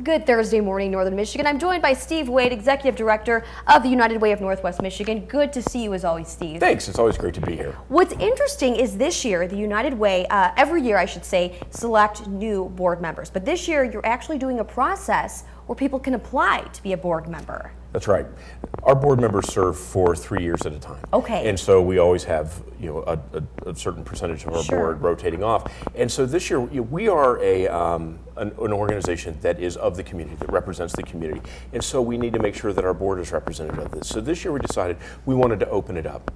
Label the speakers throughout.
Speaker 1: Good Thursday morning, Northern Michigan. I'm joined by Steve Wade, Executive Director of the United Way of Northwest Michigan. Good to see you as always, Steve.
Speaker 2: Thanks. It's always great to be here.
Speaker 1: What's interesting is this year, the United Way, every year I should say, select new board members. But this year, you're actually doing a process where people can apply to be a board member.
Speaker 2: That's right. Our board members serve for 3 years at a time.
Speaker 1: Okay.
Speaker 2: And so we always have, a certain percentage of our
Speaker 1: Sure.
Speaker 2: board rotating off. And so this year, we are an organization that is of the community, that represents the community. And so we need to make sure that our board is representative of this. So this year we decided we wanted to open it up.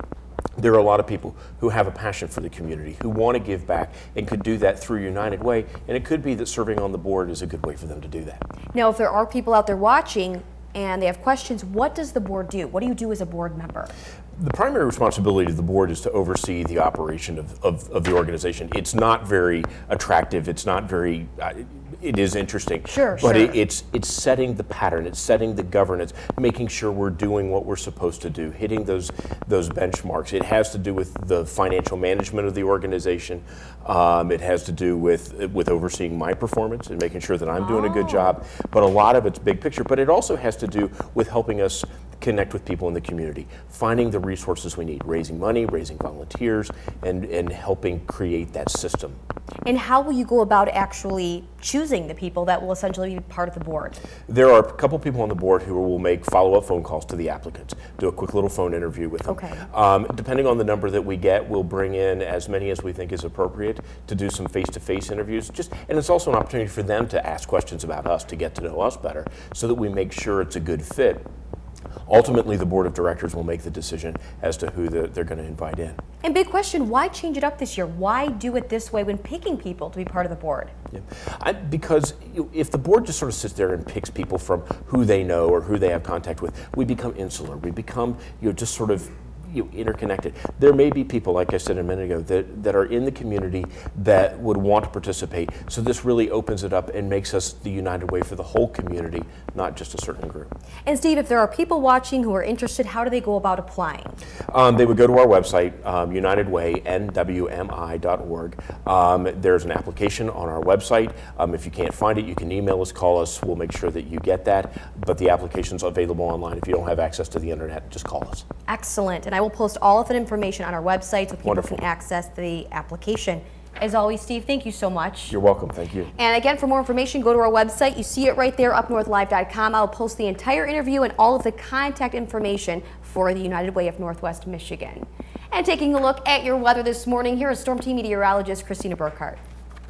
Speaker 2: There are a lot of people who have a passion for the community, who want to give back and could do that through United Way. And it could be that serving on the board is a good way for them to do that.
Speaker 1: Now, if there are people out there watching and they have questions, what does the board do? What do you do as a board member?
Speaker 2: The primary responsibility of the board is to oversee the operation of the organization. It's not very attractive. It's not very, it is interesting.
Speaker 1: Sure,
Speaker 2: but
Speaker 1: sure.
Speaker 2: It's setting the pattern. It's setting the governance, making sure we're doing what we're supposed to do, hitting those benchmarks. It has to do with the financial management of the organization. It has to do with overseeing my performance and making sure that I'm doing a good job. But a lot of it's big picture. But it also has to do with helping us connect with people in the community, finding the resources we need, raising money, raising volunteers, and helping create that system.
Speaker 1: And how will you go about actually choosing the people that will essentially be part of the board?
Speaker 2: There are a couple people on the board who will make follow-up phone calls to the applicants, do a quick little phone interview with them.
Speaker 1: Okay.
Speaker 2: Depending on the number that we get, we'll bring in as many as we think is appropriate to do some face-to-face interviews. And it's also an opportunity for them to ask questions about us, to get to know us better, so that we make sure it's a good fit. Ultimately, the board of directors will make the decision as to who they're going to invite in.
Speaker 1: And big question, why change it up this year? Why do it this way when picking people to be part of the board?
Speaker 2: Yeah. Because if the board just sort of sits there and picks people from who they know or who they have contact with, we become insular. We become just sort of interconnected. There may be people, like I said a minute ago, that are in the community that would want to participate. So this really opens it up and makes us the United Way for the whole community, not just a certain group.
Speaker 1: And Steve, if there are people watching who are interested, how do they go about applying?
Speaker 2: They would go to our website, unitedwaynwmi.org. There's an application on our website. If you can't find it, you can email us, call us. We'll make sure that you get that. But the application's available online. If you don't have access to the internet, just call us.
Speaker 1: Excellent. And I will post all of that information on our website so people
Speaker 2: Wonderful.
Speaker 1: can access the application. As always, Steve, thank you so much.
Speaker 2: You're welcome. Thank you.
Speaker 1: And again, for more information, go to our website. You see it right there, upnorthlive.com. I'll post the entire interview and all of the contact information for the United Way of Northwest Michigan. And taking a look at your weather this morning, here is Storm Team meteorologist Christina Burkhart.